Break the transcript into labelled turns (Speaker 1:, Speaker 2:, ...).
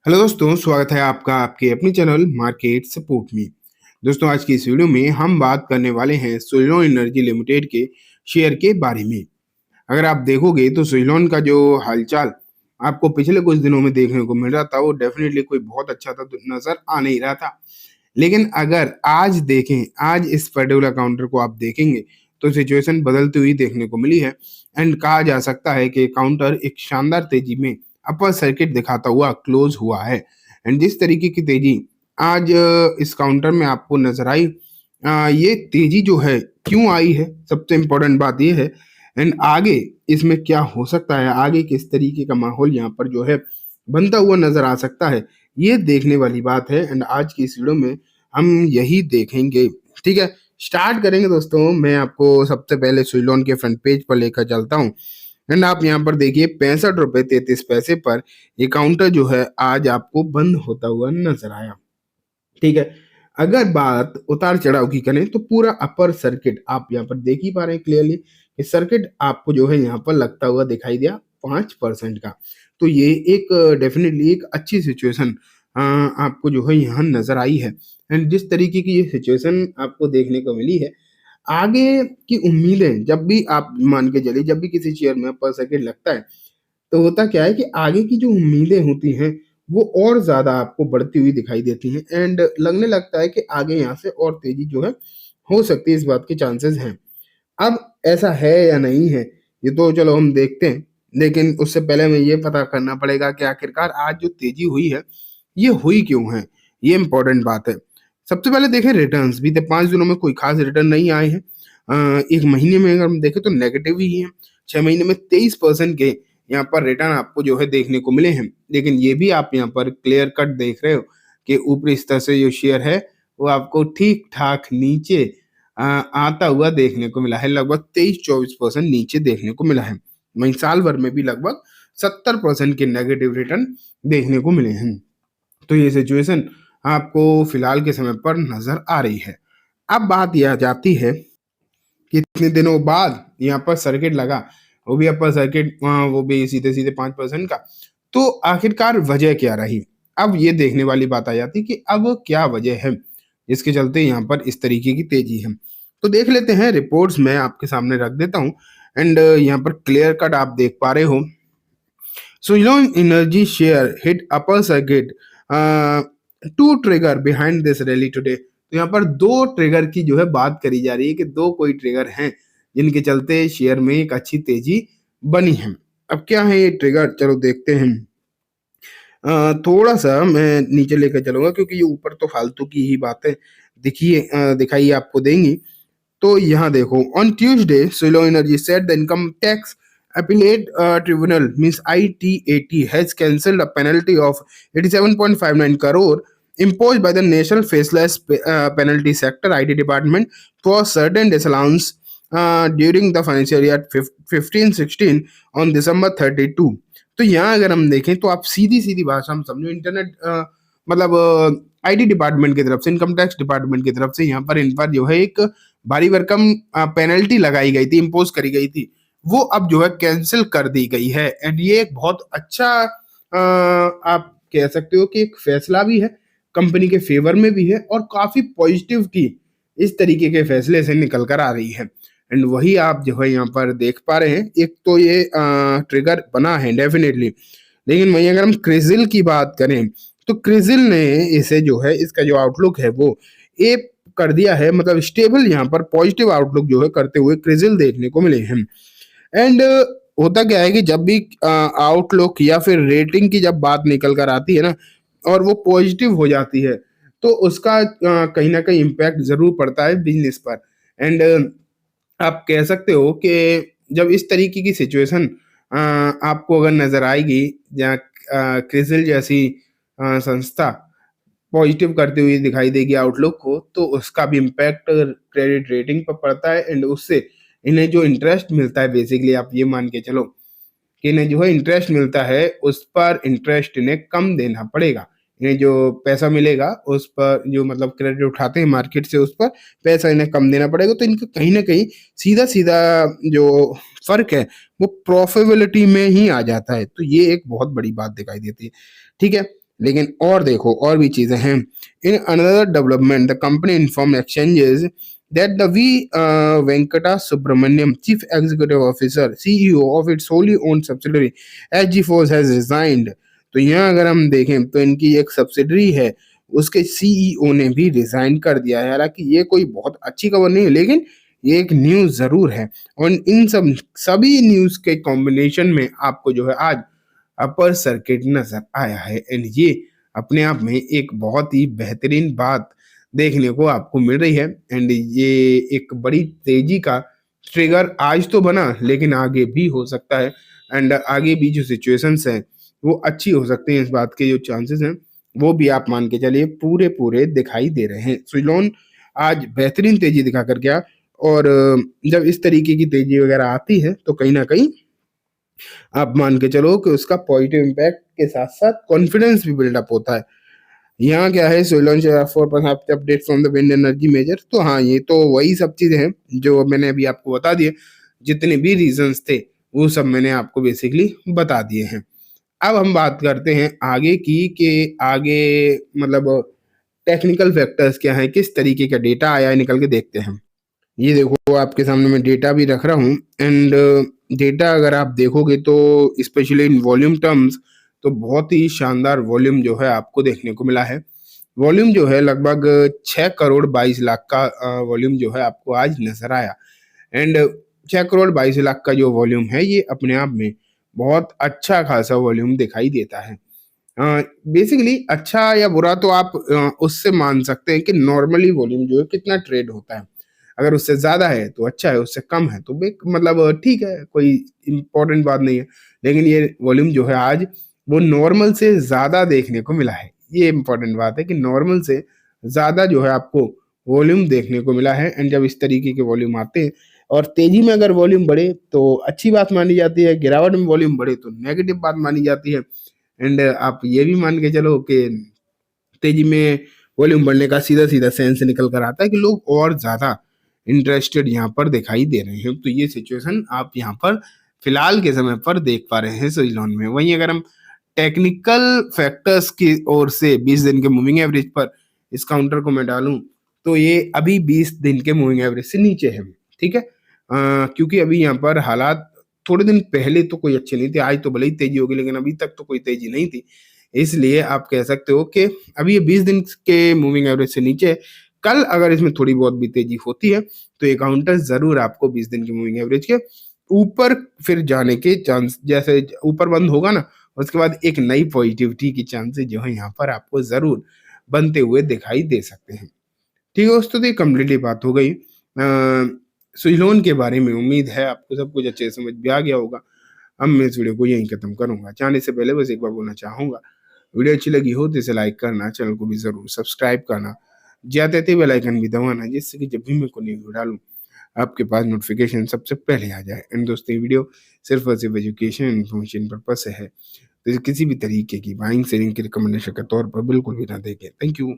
Speaker 1: Hello दोस्तों, स्वागत है आपका आपके अपने चैनल मार्केट सपोर्ट में। दोस्तों, आज की इस वीडियो में हम बात करने वाले हैं सुज़लोन एनर्जी लिमिटेड के शेयर के बारे में। अगर आप देखोगे तो सुज़लोन का जो हालचाल आपको पिछले कुछ दिनों में देखने को मिल रहा था, वो डेफिनेटली कोई बहुत अच्छा था तो नजर आ नहीं रहा था। लेकिन अगर आज देखें, आज इस पर्टिकुलर काउंटर को आप देखेंगे तो सिचुएशन बदलती हुई देखने को मिली है। एंड कहा जा सकता है कि काउंटर एक शानदार तेजी में अपर सर्किट दिखाता हुआ क्लोज हुआ है। एंड जिस तरीके की तेजी आज इस काउंटर में आपको नजर आई, ये तेजी जो है क्यों आई है, सबसे इम्पोर्टेंट बात ये है। एंड आगे इसमें क्या हो सकता है, आगे किस तरीके का माहौल यहाँ पर जो है बनता हुआ नजर आ सकता है, ये देखने वाली बात है। एंड आज की इस वीडियो में हम यही देखेंगे। ठीक है, स्टार्ट करेंगे दोस्तों। मैं आपको सबसे पहले सुज़लोन के फ्रंट पेज पर लेकर चलता हूँ। एंड आप यहाँ पर देखिए 65 रुपए 33 पैसे पर ये काउंटर जो है आज आपको बंद होता हुआ नजर आया। ठीक है, अगर बात उतार चढ़ाव की करें तो पूरा अपर सर्किट आप यहाँ पर देख ही पा रहे हैं क्लियरली कि सर्किट आपको जो है यहाँ पर लगता हुआ दिखाई दिया 5% का। तो ये एक डेफिनेटली एक अच्छी सिचुएशन आपको जो है यहाँ नजर आई है। एंड जिस तरीके की ये सिचुएशन आपको देखने को मिली है, आगे की उम्मीदें जब भी आप मान के चलिए, जब भी किसी शेयर में अपर सर्किट लगता है तो होता क्या है कि आगे की जो उम्मीदें होती हैं वो और ज़्यादा आपको बढ़ती हुई दिखाई देती हैं। एंड लगने लगता है कि आगे यहाँ से और तेज़ी जो है हो सकती है, इस बात के चांसेस हैं। अब ऐसा है या नहीं है, ये तो चलो हम देखते हैं। लेकिन उससे पहले हमें ये पता करना पड़ेगा कि आखिरकार आज जो तेज़ी हुई है, ये हुई क्यों है? ये इम्पोर्टेंट बात है। सबसे पहले देखें रिटर्न्स, बीते 5 दिनों में कोई खास रिटर्न नहीं आए हैं। 1 महीने में अगर हम देखें तो नेगेटिव ही हैं। 6 महीने में 23% के यहाँ पर रिटर्न आपको जो है देखने को मिले हैं। लेकिन ये भी आप यहाँ पर क्लियर कट देख रहे हो कि ऊपरी स्तर से जो शेयर है वो आपको ठीक-ठाक नीचे आता हुआ देखने को मिला है। लगभग 23-24% नीचे देखने को मिला है। वहीं साल भर में भी लगभग 70% के नेगेटिव रिटर्न देखने को मिले हैं। तो ये सिचुएशन आपको फिलहाल के समय पर नजर आ रही है। अब बात यह आ जाती है कि इतने दिनों बाद यहाँ पर सर्किट लगा, वो भी अपर सर्किट, वो भी सीधे सीधे 5% का। तो आखिरकार वजह क्या रही? अब ये देखने वाली बात आ जाती कि अब क्या वजह है जिसके चलते यहाँ पर इस तरीके की तेजी है। तो देख लेते हैं, रिपोर्ट्स मैं आपके सामने रख देता हूँ। एंड यहाँ पर क्लियर कट आप देख पा रहे हो। Suzlon energy share hit upper circuit, two trigger behind this rally today. तो यहाँ पर दो ट्रिगर की जो है बात करी जा रही है कि दो कोई ट्रिगर हैं जिनके चलते शेयर में एक अच्छी तेजी बनी है। अब क्या है ये ट्रिगर, चलो देखते हैं। थोड़ा सा मैं नीचे लेकर चलूंगा क्योंकि ये ऊपर तो फालतू की ही बातें दिखाई आपको देंगी। तो यहाँ देखो, on Tuesday Suzlon energy said the income tax appellate tribunal means ITAT has cancelled a penalty of 87.59 crore imposed by the National Faceless Penalty Sector IT Department for certain disallowance during the financial year 15-16 on December 32। तो यहाँ अगर हम देखें तो आप सीधी सीधी भाषा हम समझो, इंटरनेट मतलब आईटी डिपार्टमेंट की तरफ से, इनकम टैक्स डिपार्टमेंट की तरफ से यहाँ पर इन पर जो है एक भारी भरकम पेनल्टी लगाई गई थी, इम्पोज करी गई थी, वो अब जो है कैंसिल कर दी गई है। एंड ये एक बहुत अच्छा आप कह सकते हो कि एक फैसला भी है, कंपनी के फेवर में भी है और काफी पॉजिटिव की इस तरीके के फैसले से निकल कर आ रही है। एंड वही आप जो है यहाँ पर देख पा रहे हैं। एक तो ये ट्रिगर बना है डेफिनेटली, लेकिन वहीं अगर हम क्रिजिल की बात करें तो क्रिजिल ने इसे जो है, इसका जो आउटलुक है वो ए कर दिया है, मतलब स्टेबल यहाँ पर पॉजिटिव आउटलुक जो है करते हुए क्रिजिल देखने को मिले हैं। एंड होता क्या है कि जब भी आउटलुक या फिर रेटिंग की जब बात निकल कर आती है ना और वो पॉजिटिव हो जाती है तो उसका कहीं ना कहीं इम्पैक्ट जरूर पड़ता है बिजनेस पर। एंड आप कह सकते हो कि जब इस तरीके की सिचुएशन आपको अगर नजर आएगी, जहाँ क्रिसिल जैसी संस्था पॉजिटिव करती हुई दिखाई देगी आउटलुक को, तो उसका भी इम्पैक्ट क्रेडिट रेटिंग पर पड़ता है। एंड उससे इन्हें जो इंटरेस्ट मिलता है, बेसिकली आप ये मान के चलो कि इन्हें जो है इंटरेस्ट मिलता है, उस पर इंटरेस्ट इन्हें कम देना पड़ेगा। इन्हें जो पैसा मिलेगा उस पर, जो मतलब क्रेडिट उठाते हैं मार्केट से, उस पर पैसा इन्हें कम देना पड़ेगा। तो इनका कहीं ना कहीं सीधा सीधा जो फर्क है वो प्रॉफिटेबिलिटी में ही आ जाता है। तो ये एक बहुत बड़ी बात दिखाई देती है। ठीक है, लेकिन और देखो और भी चीजें हैं। In another development the company inform exchanges that the V Venkata Subramaniam chief executive officer CEO of its wholly owned subsidiary HG force has resigned. तो यहाँ अगर हम देखें तो इनकी एक सब्सिडरी है, उसके सीईओ ने भी रिजाइन कर दिया है। हालांकि ये कोई बहुत अच्छी खबर नहीं है, लेकिन ये एक न्यूज जरूर है। और इन सभी न्यूज के कॉम्बिनेशन में आपको जो है आज अपर सर्किट नजर आया है, एंड ये अपने आप में एक बहुत ही बेहतरीन बात देखने को आपको मिल रही है। एंड ये एक बड़ी तेजी का ट्रिगर आज तो बना, लेकिन आगे भी हो सकता है। एंड आगे भी जो सिचुएशंस हैं वो अच्छी हो सकती हैं। इस बात के जो चांसेस हैं वो भी आप मान के चलिए पूरे पूरे दिखाई दे रहे हैं। सुइलोन आज बेहतरीन तेजी दिखा कर गया, और जब इस तरीके की तेजी वगैरह आती है तो कहीं ना कहीं आप मान के चलो कि उसका पॉजिटिव इम्पैक्ट के साथ साथ कॉन्फिडेंस भी बिल्डअप होता है। यहाँ क्या है, सोलन for update from the wind energy major. तो हाँ, ये तो वही सब चीजें हैं जो मैंने अभी आपको बता दिए। जितने भी रीजंस थे वो सब मैंने आपको बेसिकली बता दिए हैं। अब हम बात करते हैं आगे की, कि आगे मतलब टेक्निकल फैक्टर्स क्या है, किस तरीके का डेटा आया है, निकल के देखते हैं। ये देखो आपके सामने मैं डेटा भी रख रहा हूँ। एंड डेटा अगर आप देखोगे तो स्पेशली इन वॉल्यूम टर्म्स तो बहुत ही शानदार वॉल्यूम जो है आपको देखने को मिला है। वॉल्यूम जो है लगभग 6 करोड़ 22 लाख का वॉल्यूम जो है आपको आज नजर आया। एंड 6 करोड़ 22 लाख का जो वॉल्यूम है ये अपने आप में बहुत अच्छा खासा वॉल्यूम दिखाई देता है। बेसिकली अच्छा या बुरा तो आप उससे मान सकते हैं कि नॉर्मली वॉल्यूम जो है कितना ट्रेड होता है। अगर उससे ज्यादा है तो अच्छा है, उससे कम है तो मतलब ठीक है, कोई इम्पोर्टेंट बात नहीं है। लेकिन ये वॉल्यूम जो है आज वो नॉर्मल से ज्यादा देखने को मिला है। ये इम्पोर्टेंट बात है कि नॉर्मल से ज्यादा जो है आपको वॉल्यूम देखने को मिला है। एंड जब इस तरीके के वॉल्यूम आते हैं और तेजी में अगर वॉल्यूम बढ़े तो अच्छी बात मानी जाती है, गिरावट में वॉल्यूम बढ़े तो नेगेटिव बात मानी जाती है। एंड आप ये भी मान के चलो कि तेजी में वॉल्यूम बढ़ने का सीधा सीधा सेंस निकल कर आता है कि लोग और ज्यादा इंटरेस्टेड यहाँ पर दिखाई दे रहे हैं। तो ये सिचुएशन आप यहाँ पर फिलहाल के समय पर देख पा रहे हैं सोइलॉन में। वहीं अगर हम टेक्निकल फैक्टर्स की ओर से 20 दिन के मूविंग एवरेज पर इस काउंटर को मैं डालूं तो ये अभी 20 दिन के मूविंग एवरेज से नीचे है। ठीक है, क्योंकि अभी यहाँ पर हालात थोड़े दिन पहले तो कोई अच्छे नहीं थे। आज तो भले ही तेजी होगी, लेकिन अभी तक तो कोई तेजी नहीं थी। इसलिए आप कह सकते हो कि अभी ये 20 दिन के मूविंग एवरेज से नीचे है। कल अगर इसमें थोड़ी बहुत भी तेजी होती है तो ये काउंटर जरूर आपको 20 दिन की मूविंग एवरेज के ऊपर फिर जाने के चांस, जैसे ऊपर बंद होगा ना उसके बाद एक नई पॉजिटिविटी की चांसेस जो है यहाँ पर आपको जरूर बनते हुए दिखाई दे सकते हैं। ठीक है दोस्तों, तो ये कम्प्लीटली बात हो गई सुइलोन के बारे में। उम्मीद है आपको सब कुछ अच्छे समझ भी आ गया होगा। अब मैं इस वीडियो को यहीं खत्म करूंगा। जाने से पहले बस एक बार बोलना चाहूंगा, वीडियो अच्छी लगी हो तो इसे लाइक करना, चैनल को भी जरूर सब्सक्राइब करना, जाते थे बेल आइकन भी दबाना, जिससे कि जब भी मैं कोई वीडियो डालूं आपके पास नोटिफिकेशन सबसे पहले आ जाए। एंड दोस्तों ये वीडियो सिर्फ और सिर्फ एजुकेशन इन्फॉर्मेशन पर्पज से है, तो किसी भी तरीके की बाइंग सेलिंग की रिकमेंडेशन के तौर पर बिल्कुल भी ना देखें। Thank you.